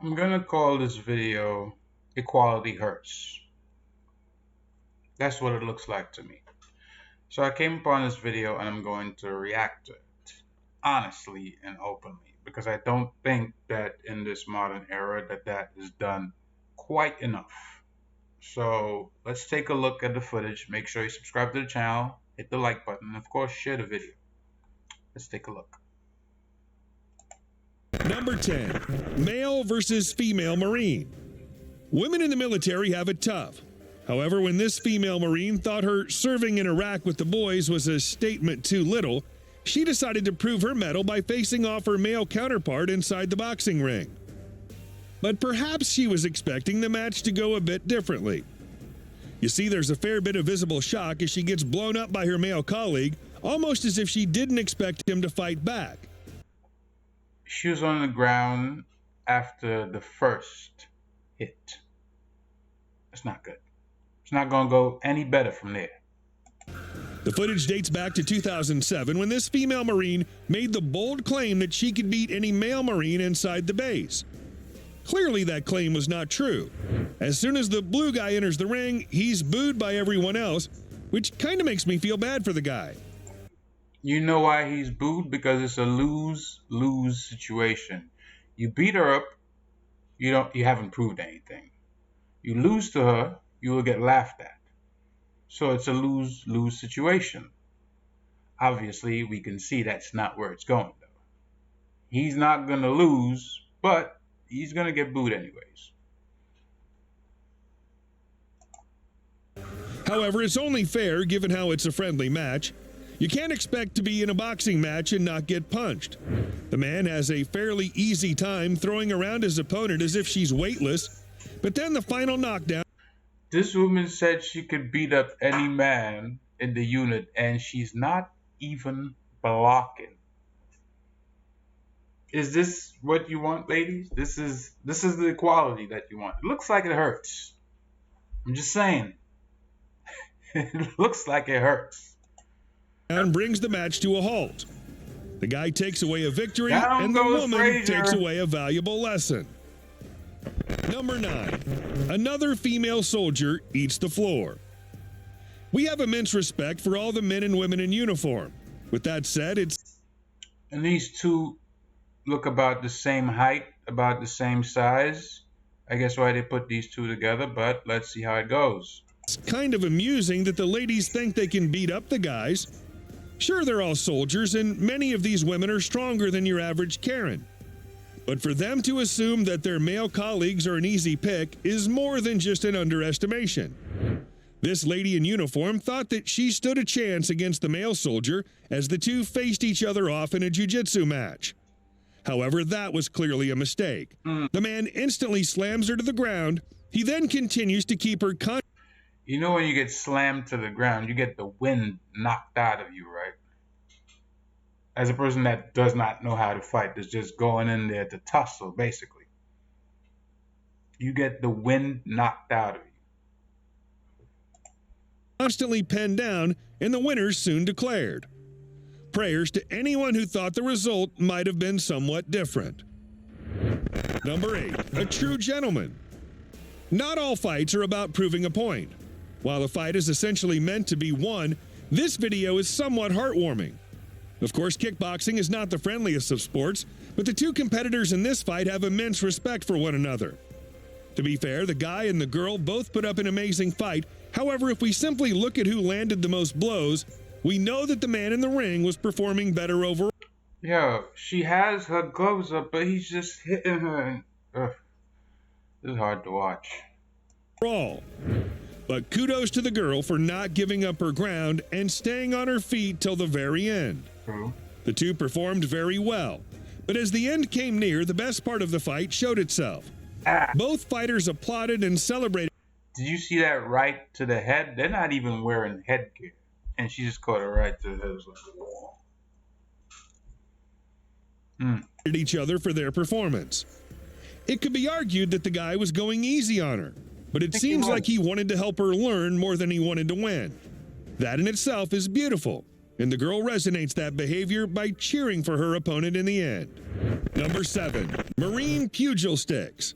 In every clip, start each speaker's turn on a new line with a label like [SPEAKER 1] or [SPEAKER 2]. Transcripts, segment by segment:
[SPEAKER 1] I'm gonna call this video Equality Hurts. That's what it looks like to me. So I came upon this video and I'm going to react to it honestly and openly because I don't think that in this modern era that is done quite enough. So let's take a look at the footage. Make sure you subscribe to the channel, hit the like button, and of course share the video. Let's take a look.
[SPEAKER 2] Number 10. Male versus female Marine. Women in the military have it tough. However, when this female Marine thought her serving in Iraq with the boys was a statement too little, she decided to prove her mettle by facing off her male counterpart inside the boxing ring. But perhaps she was expecting the match to go a bit differently. You see, there's a fair bit of visible shock as she gets blown up by her male colleague, almost as if she didn't expect him to fight back.
[SPEAKER 1] She was on the ground after the first hit. That's not good. It's not going to go any better from there.
[SPEAKER 2] The footage dates back to 2007 when this female Marine made the bold claim that she could beat any male Marine inside the base. Clearly that claim was not true. As soon as the blue guy enters the ring, he's booed by everyone else, which kind of makes me feel bad for the guy.
[SPEAKER 1] You know why he's booed? Because it's a lose-lose situation. You beat her up, you haven't proved anything. You lose to her, you will get laughed at. So it's a lose-lose situation. Obviously, we can see that's not where it's going, though. He's not going to lose, but he's going to get booed anyways.
[SPEAKER 2] However, it's only fair given how it's a friendly match. You can't expect to be in a boxing match and not get punched. The man has a fairly easy time throwing around his opponent as if she's weightless, but then the final knockdown.
[SPEAKER 1] This woman said she could beat up any man in the unit, and she's not even blocking. Is this what you want, ladies? This is the equality that you want. It looks like it hurts. I'm just saying. It looks like it hurts.
[SPEAKER 2] And brings the match to a halt. The guy takes away a victory,
[SPEAKER 1] Down
[SPEAKER 2] and the
[SPEAKER 1] goes
[SPEAKER 2] woman
[SPEAKER 1] Frazier.
[SPEAKER 2] takes away a valuable lesson. Number 9. Another female soldier eats the floor. We have immense respect for all the men and women in uniform. With that said,
[SPEAKER 1] And these two look about the same height, about the same size. I guess why they put these two together, but let's see how it goes.
[SPEAKER 2] It's kind of amusing that the ladies think they can beat up the guys. Sure, they're all soldiers, and many of these women are stronger than your average Karen. But for them to assume that their male colleagues are an easy pick is more than just an underestimation. This lady in uniform thought that she stood a chance against the male soldier as the two faced each other off in a jiu-jitsu match. However, that was clearly a mistake. The man instantly slams her to the ground. He then continues to keep her
[SPEAKER 1] You know when you get slammed to the ground, you get the wind knocked out of you, right? As a person that does not know how to fight, that's just going in there to tussle, basically. You get the wind knocked out of you.
[SPEAKER 2] constantly pinned down, and the winners soon declared. Prayers to anyone who thought the result might have been somewhat different. Number 8. A true gentleman. Not all fights are about proving a point. While a fight is essentially meant to be won, this video is somewhat heartwarming. Of course, kickboxing is not the friendliest of sports, but the two competitors in this fight have immense respect for one another. To be fair, the guy and the girl both put up an amazing fight. However, if we simply look at who landed the most blows, we know that the man in the ring was performing better overall.
[SPEAKER 1] Yo, she has her gloves up, but he's just hitting her. And, this is hard to watch.
[SPEAKER 2] But kudos to the girl for not giving up her ground and staying on her feet till the very end.
[SPEAKER 1] True.
[SPEAKER 2] The two performed very well, but as the end came near, the best part of the fight showed itself. Both fighters applauded and celebrated.
[SPEAKER 1] Did you see that right to the head? They're not even wearing headgear. And she just caught it right to the head. It was like,
[SPEAKER 2] each other for their performance. It could be argued that the guy was going easy on her, but it seems like he wanted to help her learn more than he wanted to win. That in itself is beautiful. and the girl resonates that behavior by cheering for her opponent in the end. Number 7. Marine Pugil Sticks.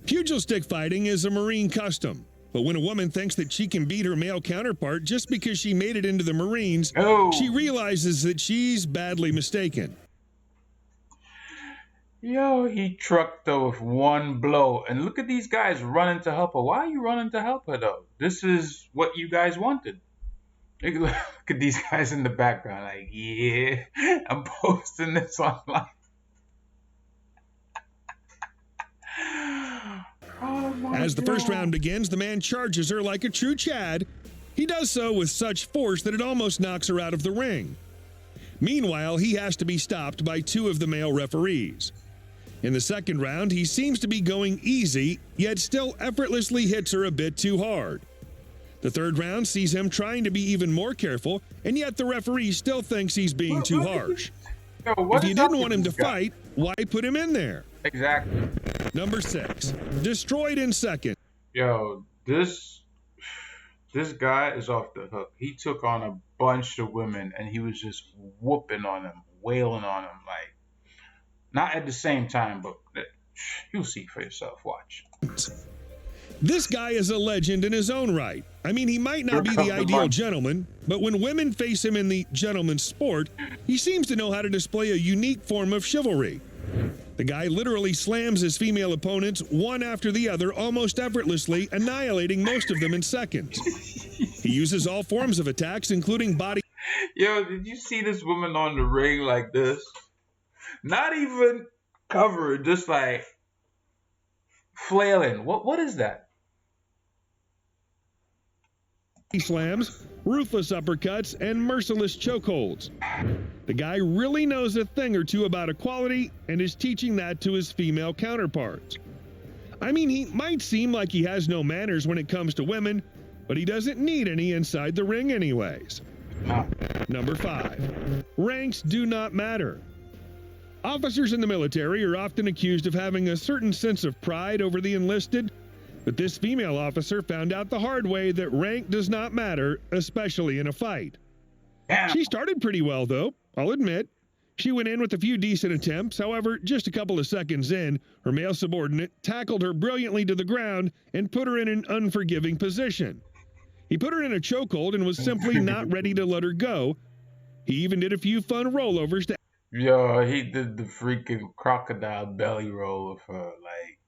[SPEAKER 2] Pugil stick fighting is a Marine custom, but when a woman thinks that she can beat her male counterpart just because she made it into the Marines, she realizes that she's badly mistaken.
[SPEAKER 1] Yo, he trucked her with one blow. And look at these guys running to help her. Why are you running to help her, though? This is what you guys wanted. Look at these guys in the background. Like, yeah, I'm posting this online.
[SPEAKER 2] As the first round begins, the man charges her like a true Chad. He does so with such force that it almost knocks her out of the ring. Meanwhile, he has to be stopped by 2 of the male referees. In the second round, he seems to be going easy, yet still effortlessly hits her a bit too hard. The third round sees him trying to be even more careful, and yet the referee still thinks he's being too harsh. If you didn't want him to fight, why put him in there?
[SPEAKER 1] Exactly.
[SPEAKER 2] Number 6. Destroyed in second.
[SPEAKER 1] Yo, this guy is off the hook. He took on a bunch of women, and he was just whooping on them, wailing on them, like, not at the same time, but you'll see for yourself. Watch.
[SPEAKER 2] This guy is a legend in his own right. I mean, he might not be the ideal gentleman, but when women face him in the gentleman's sport, he seems to know how to display a unique form of chivalry. The guy literally slams his female opponents one after the other almost effortlessly, annihilating most of them in seconds. He uses all forms of attacks, including body.
[SPEAKER 1] Yo, did you see this woman on the ring like this? Not even covered, just like flailing. What is that?
[SPEAKER 2] Slams, ruthless uppercuts, and merciless chokeholds. The guy really knows a thing or two about equality and is teaching that to his female counterparts. I mean, he might seem like he has no manners when it comes to women, but he doesn't need any inside the ring anyways. Number 5. Ranks do not matter. Officers in the military are often accused of having a certain sense of pride over the enlisted, but this female officer found out the hard way that rank does not matter, especially in a fight. She started pretty well, though, I'll admit. She went in with a few decent attempts. However, just a couple of seconds in, her male subordinate tackled her brilliantly to the ground and put her in an unforgiving position. He put her in a chokehold and was simply not ready to let her go. He even did a few fun rollovers to...
[SPEAKER 1] Yo, he did the freaking crocodile belly roll of her, like...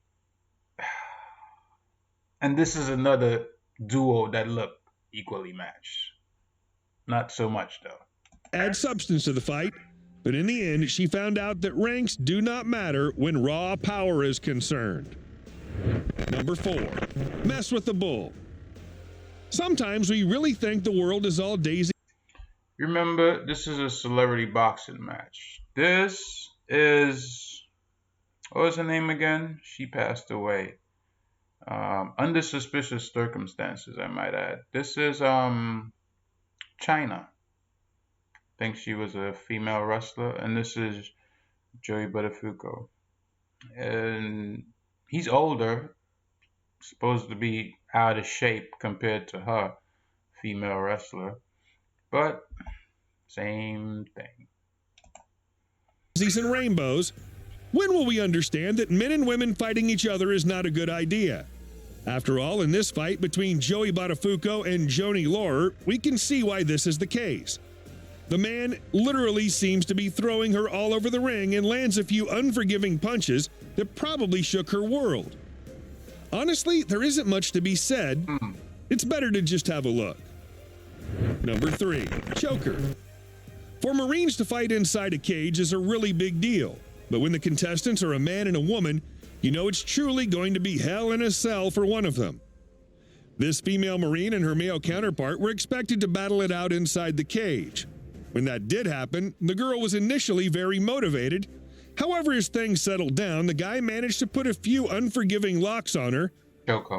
[SPEAKER 1] And this is another duo that look equally matched. Not so much, though.
[SPEAKER 2] Add substance to the fight, but in the end, she found out that ranks do not matter when raw power is concerned. Number 4. Mess with the bull. Sometimes we really think the world is all daisy.
[SPEAKER 1] Remember, this is a celebrity boxing match. This is... What was her name again? She passed away. Under suspicious circumstances, I might add. This is China. I think she was a female wrestler, and this is Joey Buttafuoco. And he's older, supposed to be out of shape compared to her, female wrestler, but same thing.
[SPEAKER 2] And rainbows. When will we understand that men and women fighting each other is not a good idea? After all, in this fight between Joey Buttafuoco and Johnny Laurer, we can see why this is the case. The man literally seems to be throwing her all over the ring and lands a few unforgiving punches that probably shook her world. Honestly, there isn't much to be said. It's better to just have a look. Number 3. Choker. For Marines to fight inside a cage is a really big deal, but when the contestants are a man and a woman, you know it's truly going to be hell in a cell for one of them. This female Marine and her male counterpart were expected to battle it out inside the cage. When that did happen, the girl was initially very motivated. However, as things settled down, the guy managed to put a few unforgiving locks on her.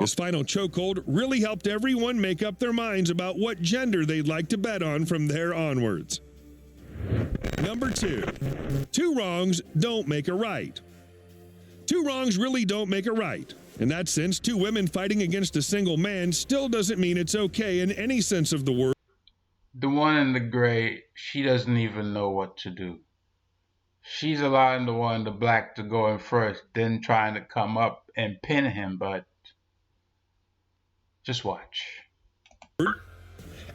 [SPEAKER 2] His final chokehold really helped everyone make up their minds about what gender they'd like to bet on from there onwards. Number 2. 2 wrongs don't make a right. 2 wrongs really don't make a right. In that sense, 2 women fighting against a single man still doesn't mean it's okay in any sense of the word.
[SPEAKER 1] The one in the gray, she doesn't even know what to do. She's allowing the one in the black to go in first, then trying to come up and pin him, but just watch.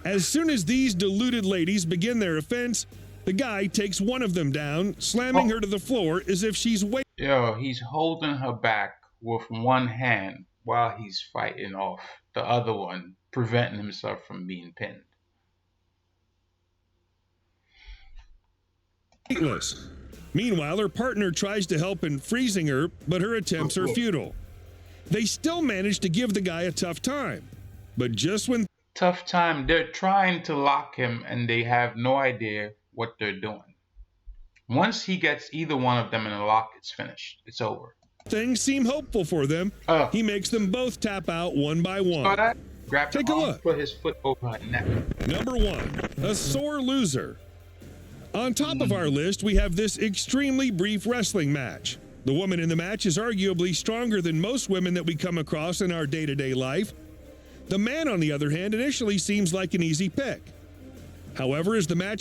[SPEAKER 2] As soon as these deluded ladies begin their offense, the guy takes one of them down, slamming her to the floor as if she's waiting.
[SPEAKER 1] Yo, he's holding her back with one hand while he's fighting off the other one, preventing himself from being pinned.
[SPEAKER 2] Weightless. Meanwhile, her partner tries to help in freezing her, but her attempts are futile. They still manage to give the guy a tough time, but just when
[SPEAKER 1] Tough time, they're trying to lock him and they have no idea what they're doing. Once he gets either one of them in a lock, it's finished. It's over.
[SPEAKER 2] things seem hopeful for them, he makes them both tap out one by one.
[SPEAKER 1] Saw that? Grab
[SPEAKER 2] Take a look.
[SPEAKER 1] Put his foot over her neck.
[SPEAKER 2] Number 1, a sore loser. On top of our list, we have this extremely brief wrestling match. The woman in the match is arguably stronger than most women that we come across in our day-to-day life. The man, on the other hand, initially seems like an easy pick. However, as the match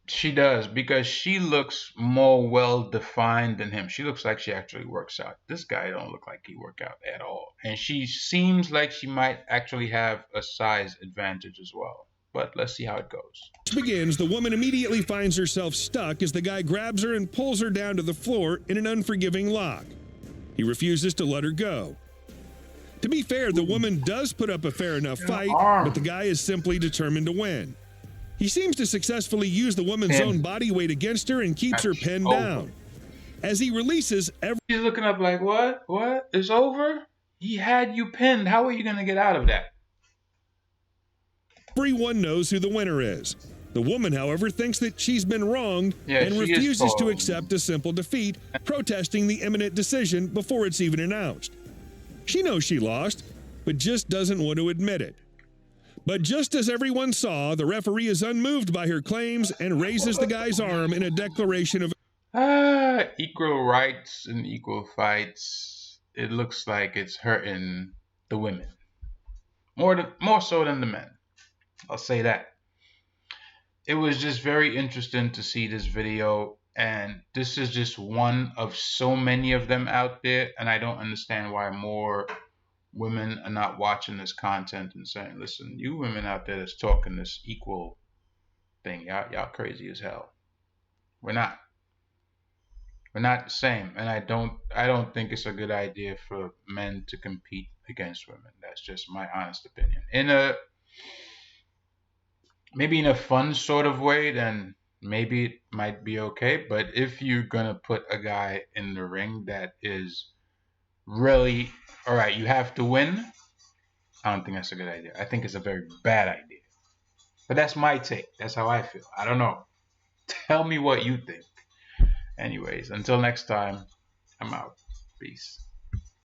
[SPEAKER 1] She does, because she looks more well-defined than him. She looks like she actually works out. This guy don't look like he works out at all. And she seems like she might actually have a size advantage as well. But let's see how it goes.
[SPEAKER 2] begins, the woman immediately finds herself stuck as the guy grabs her and pulls her down to the floor in an unforgiving lock. He refuses to let her go. To be fair, the woman does put up a fair enough fight, but the guy is simply determined to win. He seems to successfully use the woman's own body weight against her and keeps her pinned down. As he releases
[SPEAKER 1] He's looking up like, what? What? It's over? He had you pinned. How are you going to get out of that?
[SPEAKER 2] everyone knows who the winner is. The woman, however, thinks that she's been wronged and
[SPEAKER 1] she is
[SPEAKER 2] refuses to
[SPEAKER 1] wrong.
[SPEAKER 2] accept a simple defeat, protesting the imminent decision before it's even announced. She knows she lost, but just doesn't want to admit it. But just as everyone saw, the referee is unmoved by her claims and raises the guy's arm in a declaration of
[SPEAKER 1] Equal rights and equal fights. It looks like it's hurting the women. More so than the men. I'll say that. It was just very interesting to see this video, and this is just one of so many of them out there, and I don't understand why more women are not watching this content and saying, listen, you women out there that's talking this equal thing, y'all crazy as hell. We're not the same, and I don't think it's a good idea for men to compete against women. That's just my honest opinion. Maybe in a fun sort of way, then maybe it might be okay. But if you're gonna put a guy in the ring that is really, all right, you have to win, I don't think that's a good idea. I think it's a very bad idea. But that's my take. That's how I feel. I don't know. Tell me what you think. Anyways, until next time, I'm out. Peace.